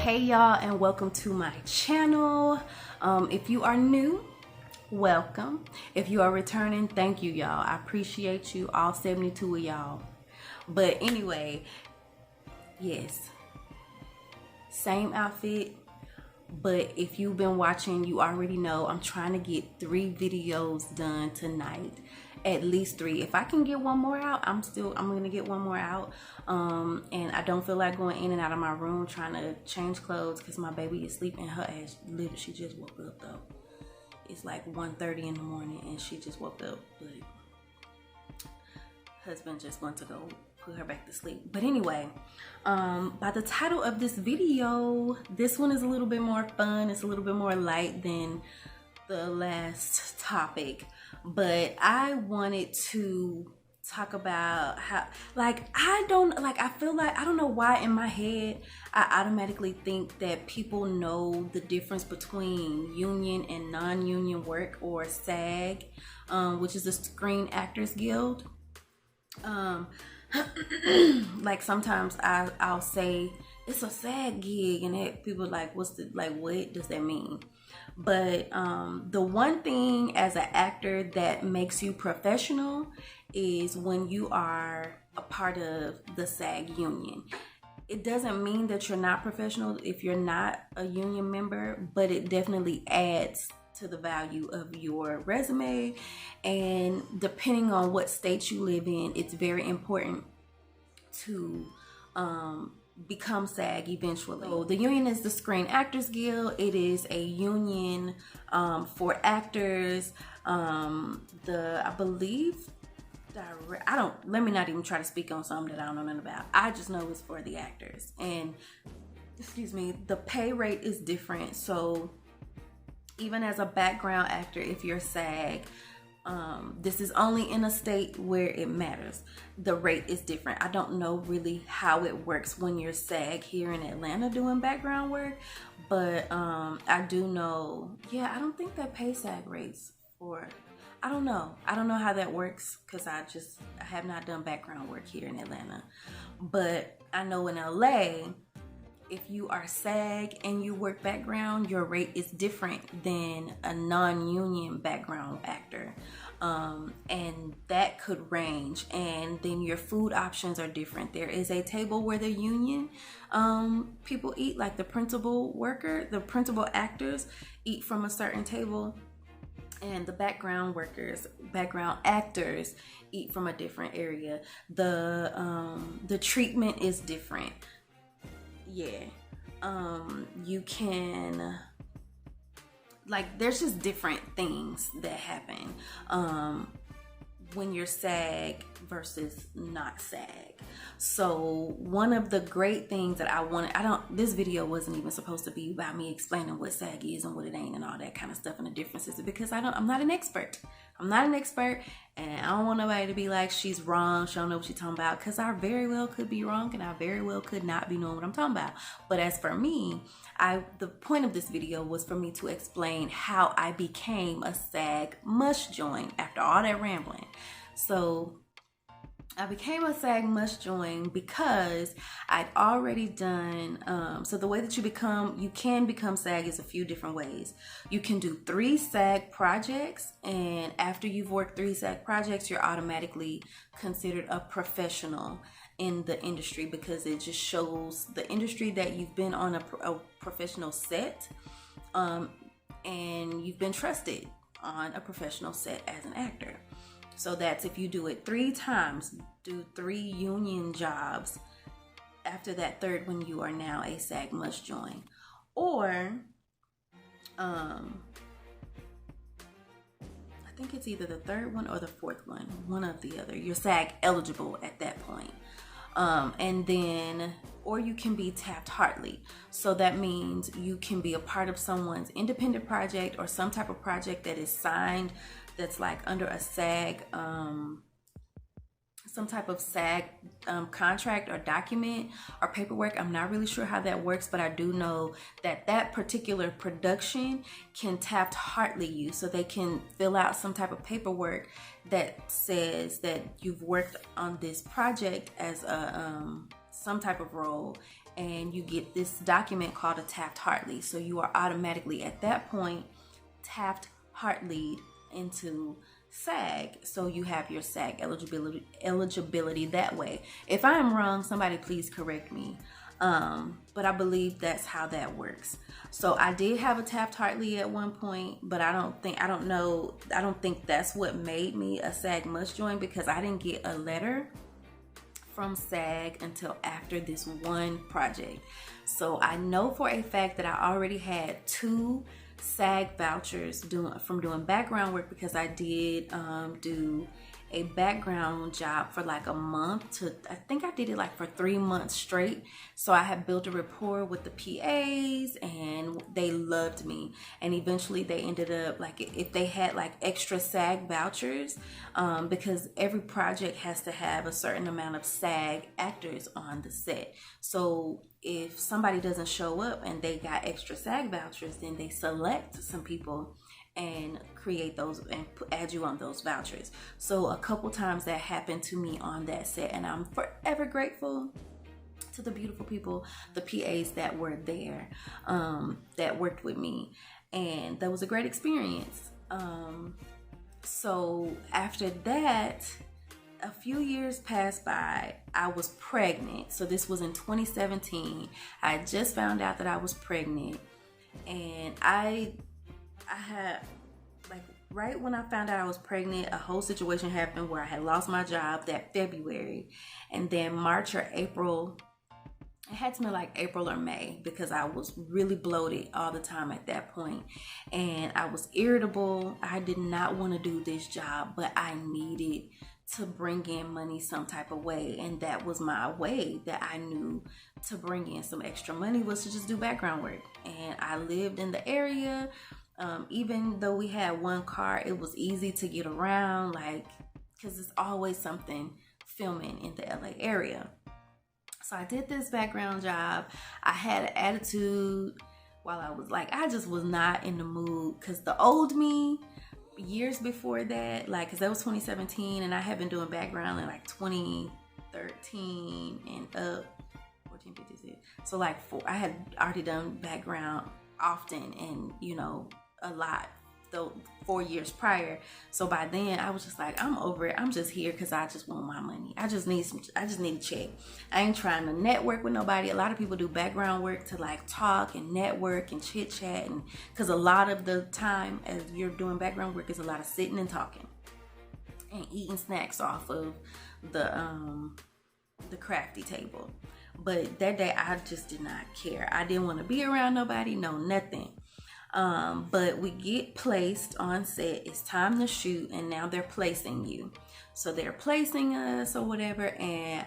Hey y'all, and welcome to my channel. If you are new, welcome. If you are returning, thank you y'all. I appreciate you, all 72 of y'all. But anyway, yes, same outfit. But if you've been watching, you already know I'm trying to get 3 videos done tonight. At least 3. If I can get one more out, I'm gonna get one more out. And I don't feel like going in and out of my room trying to change clothes because my baby is sleeping. Her ass, literally, she just woke up though. It's like 1:30 in the morning and she just woke up. But husband just went to go put her back to sleep. But anyway, by the title of this video, this one is a little bit more fun. It's a little bit more light than the last topic. But I wanted to talk about how, I feel like, I don't know why in my head, I automatically think that people know the difference between union and non-union work, or SAG, which is the Screen Actors Guild. Like sometimes I'll say it's a SAG gig, and people are like, what does that mean? But the one thing as an actor that makes you professional is when you are a part of the SAG union. It doesn't mean that you're not professional if you're not a union member, but it definitely adds to the value of your resume. And depending on what state you live in, it's very important to become SAG eventually. So the union is the Screen Actors Guild. It is a union for actors. Let me not even try to speak on something that I don't know nothing about. I just know it's for the actors. And the pay rate is different. So even as a background actor, if you're SAG, this is only in a state where it matters. The rate is different. I don't know really how it works when you're SAG here in Atlanta doing background work, but I do know, I don't think they pay SAG rates for, I don't know how that works because I have not done background work here in Atlanta. But I know in LA, if you are SAG and you work background, your rate is different than a non-union background actor. And that could range. And then your food options are different. There is a table where the union people eat, like the principal actors eat from a certain table. And the background actors eat from a different area. The treatment is different. You can, there's just different things that happen when you're SAG versus not SAG. So one of the great things that this video wasn't even supposed to be about me explaining what SAG is and what it ain't and all that kind of stuff and the differences, because I'm not an expert. I'm not an expert, and I don't want nobody to be like, she's wrong, she don't know what she's talking about, because I very well could be wrong and I very well could not be knowing what I'm talking about. But as for me, the point of this video was for me to explain how I became a SAG must join after all that rambling. So I became a SAG must join because I'd already done, so the way that you can become SAG is a few different ways. You can do 3 SAG projects, and after you've worked 3 SAG projects, you're automatically considered a professional in the industry, because it just shows the industry that you've been on a professional set, and you've been trusted on a professional set as an actor. So that's if you do it 3 times, do 3 union jobs. After that 3rd one, you are now a SAG must join. Or, I think it's either the 3rd one or the 4th one, one of the other. You're SAG eligible at that point. And then, or you can be Taft-Hartley. So that means you can be a part of someone's independent project or some type of project that is signed, that's like under a SAG, some type of SAG contract or document or paperwork. I'm not really sure how that works, but I do know that that particular production can Taft-Hartley you, so they can fill out some type of paperwork that says that you've worked on this project as a some type of role, and you get this document called a Taft-Hartley. So you are automatically at that point Taft-Hartley into SAG. So you have your SAG eligibility that way. If I am wrong, somebody please correct me. But I believe that's how that works. So I did have a Taft-Hartley at one point, but I don't think that's what made me a SAG must join, because I didn't get a letter from SAG until after this one project. So I know for a fact that I already had 2 SAG vouchers from doing background work, because I did do a background job for like a month to, I think I did it like for 3 months straight. So I had built a rapport with the PAs and they loved me. And eventually they ended up, like, if they had like extra SAG vouchers, because every project has to have a certain amount of SAG actors on the set. So if somebody doesn't show up and they got extra SAG vouchers, then they select some people and create those and add you on those vouchers. So a couple times that happened to me on that set, and I'm forever grateful to the beautiful people, the PAs that were there, that worked with me, and that was a great experience. So after that, a few years passed by. I was pregnant. So this was in 2017. I just found out that I was pregnant, and I had, like, right when I found out I was pregnant, a whole situation happened where I had lost my job that February, and then March or April, it had to be like April or May, because I was really bloated all the time at that point, and I was irritable. I did not want to do this job, but I needed to bring in money some type of way, and that was my way that I knew to bring in some extra money, was to just do background work. And I lived in the area. Even though we had one car, it was easy to get around, like, because it's always something filming in the LA area. So I did this background job. I had an attitude while I was like, I just was not in the mood, because the old me years before that, like, because that was 2017 and I had been doing background in like 2013 and up, 14, 15, 16. So like I had already done background often, and you know, a lot, though, 4 years prior. So by then I was just like, I'm over it. I'm just here because I just want my money. I just need a check. I ain't trying to network with nobody. A lot of people do background work to like talk and network and chit chat, and because a lot of the time as you're doing background work is a lot of sitting and talking and eating snacks off of the crafty table. But that day I just did not care. I didn't want to be around nobody, no nothing. But we get placed on set. It's time to shoot, and now they're placing you. So they're placing us or whatever, and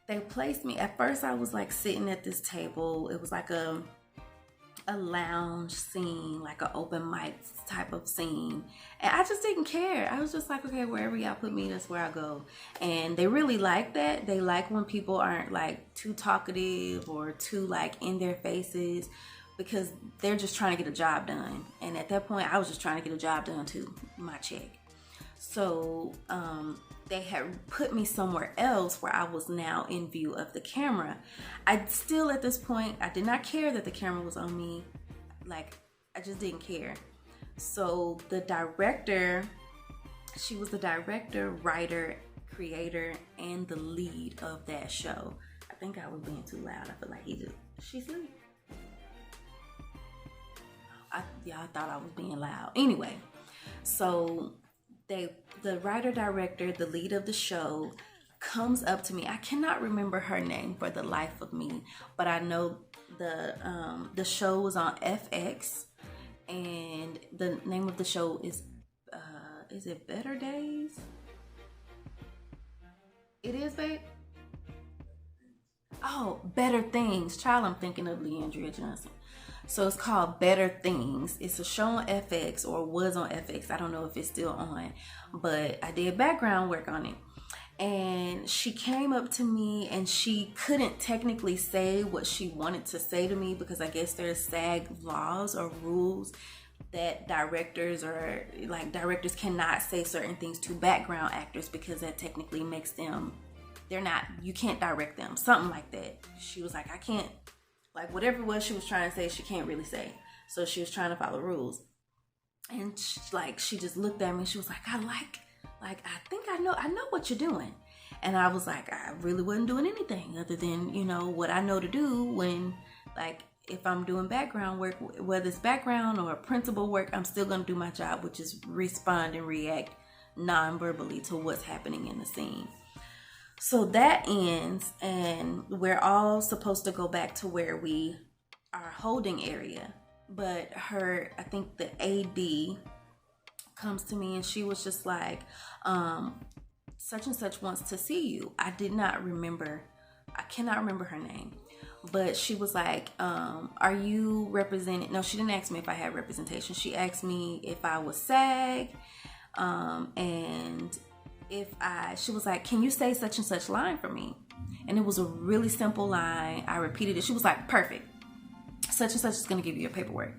they placed me. At first I was like sitting at this table. It was like a lounge scene, like an open mic type of scene, and I just didn't care. I was just like, okay, wherever y'all put me, that's where I go. And they really like that. They like when people aren't like too talkative or too like in their faces, because they're just trying to get a job done. And at that point I was just trying to get a job done too, my check. So they had put me somewhere else where I was now in view of the camera. I still, at this point, I did not care that the camera was on me. Like, I just didn't care. So the director, she was the director, writer, creator, and the lead of that show. I think I was being too loud. I feel like she's lead. Y'all thought I was being loud. Anyway, so the writer, director, the lead of the show comes up to me. I cannot remember her name for the life of me, but I know the show was on FX, and the name of the show is it Better Days? It is, babe? Oh, Better Things. Child, I'm thinking of Leandria Johnson. So it's called Better Things. It's a show on FX, or was on FX. I don't know if it's still on, but I did background work on it. And she came up to me, and she couldn't technically say what she wanted to say to me, because I guess there's SAG laws or rules that directors cannot say certain things to background actors, because that technically makes them you can't direct them, something like that. She was like, I can't, like whatever it was she was trying to say, she can't really say. So she was trying to follow rules. And she just looked at me. She was like, I think I know what you're doing. And I was like, I really wasn't doing anything other than, what I know to do when, like, if I'm doing background work, whether it's background or principal work, I'm still going to do my job, which is respond and react non-verbally to what's happening in the scene. So that ends, and we're all supposed to go back to where we are holding area. But I think the AD comes to me and she was just like, such and such wants to see you. I cannot remember her name. But she was like, are you represented? No, she didn't ask me if I had representation. She asked me if I was SAG. And she was like, can you say such and such line for me? And it was a really simple line. I repeated it. She was like, perfect. Such and such is going to give you your paperwork.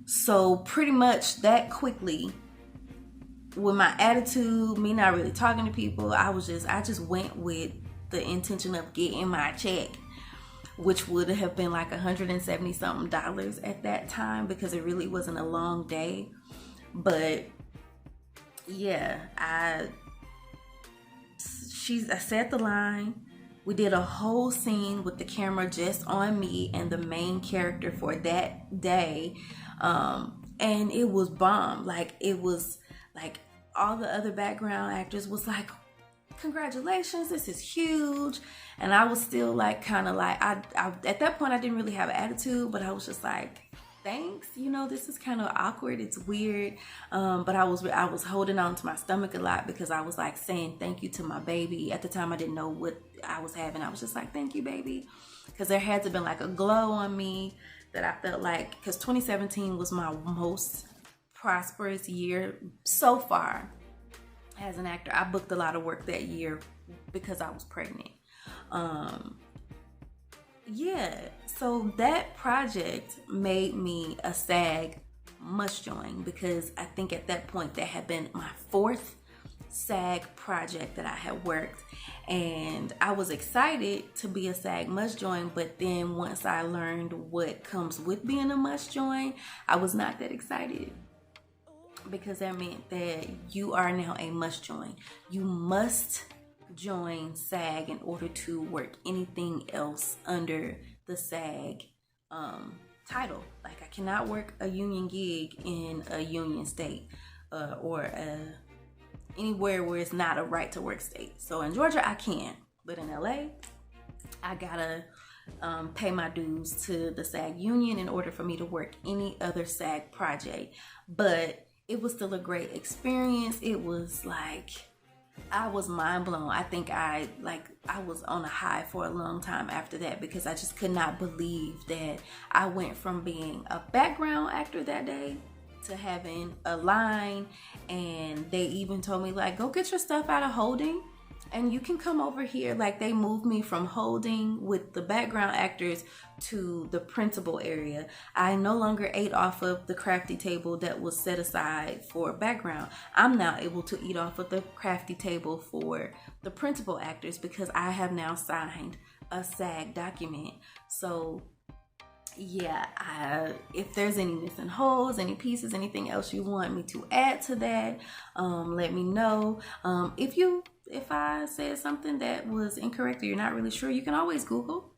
So pretty much that quickly, with my attitude, me not really talking to people, I just went with the intention of getting my check, which would have been like $170 something at that time, because it really wasn't a long day. But yeah, I said the line. We did a whole scene with the camera just on me and the main character for that day. And it was bomb. Like, it was like all the other background actors was like, congratulations, this is huge. And I was still like, kind of like, I at that point I didn't really have an attitude, but I was just like, thanks, this is kind of awkward, it's weird, but I was holding on to my stomach a lot, because I was like saying thank you to my baby. At the time I didn't know what I was having. I was just like, thank you, baby, because there had to have been like a glow on me that I felt like, because 2017 was my most prosperous year so far as an actor. I booked a lot of work that year because I was pregnant. Yeah, so that project made me a SAG must join, because I think at that point that had been my 4th SAG project that I had worked, and I was excited to be a SAG must join. But then once I learned what comes with being a must join, I was not that excited, because that meant that you are now a must join. You must join SAG in order to work anything else under the SAG title. Like, I cannot work a union gig in a union state or anywhere where it's not a right to work state. So in Georgia I can, but in LA I gotta pay my dues to the SAG union in order for me to work any other SAG project. But it was still a great experience. It was like, I was mind blown. I think I was on a high for a long time after that, because I just could not believe that I went from being a background actor that day to having a line. And they even told me, like, go get your stuff out of holding and you can come over here. Like, they moved me from holding with the background actors to the principal area. I no longer ate off of the crafty table that was set aside for background. I'm now able to eat off of the crafty table for the principal actors, because I have now signed a SAG document. So yeah, if there's any missing holes, any pieces, anything else you want me to add to that, let me know. If I said something that was incorrect or you're not really sure, you can always Google.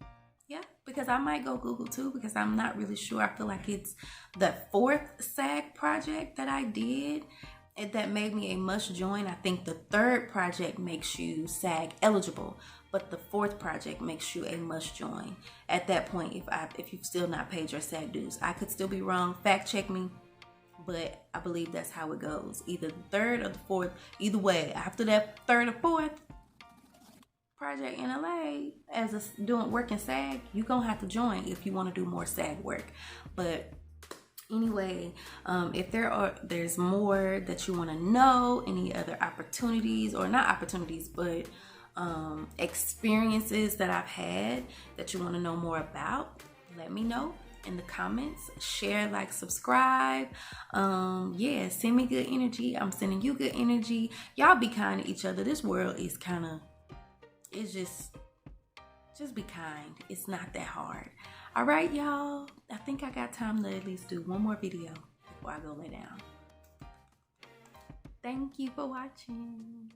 Yeah, because I might go Google too, because I'm not really sure. I feel like it's the 4th SAG project that I did that made me a must join. I think the 3rd project makes you SAG eligible, but the 4th project makes you a must join. At that point, if you've still not paid your SAG dues, I could still be wrong. Fact check me, but I believe that's how it goes. Either the 3rd or the 4th. Either way, after that 3rd or 4th project in LA as working SAG, you're gonna have to join if you want to do more SAG work. But anyway, if there's more that you want to know, any other opportunities, or not opportunities, but experiences that I've had that you want to know more about, let me know in the comments. Share, like, subscribe. Yeah, send me good energy. I'm sending you good energy. Y'all be kind to each other. This world is kind of, it's just be kind. It's not that hard. All right, y'all. I think I got time to at least do one more video before I go lay down. Thank you for watching.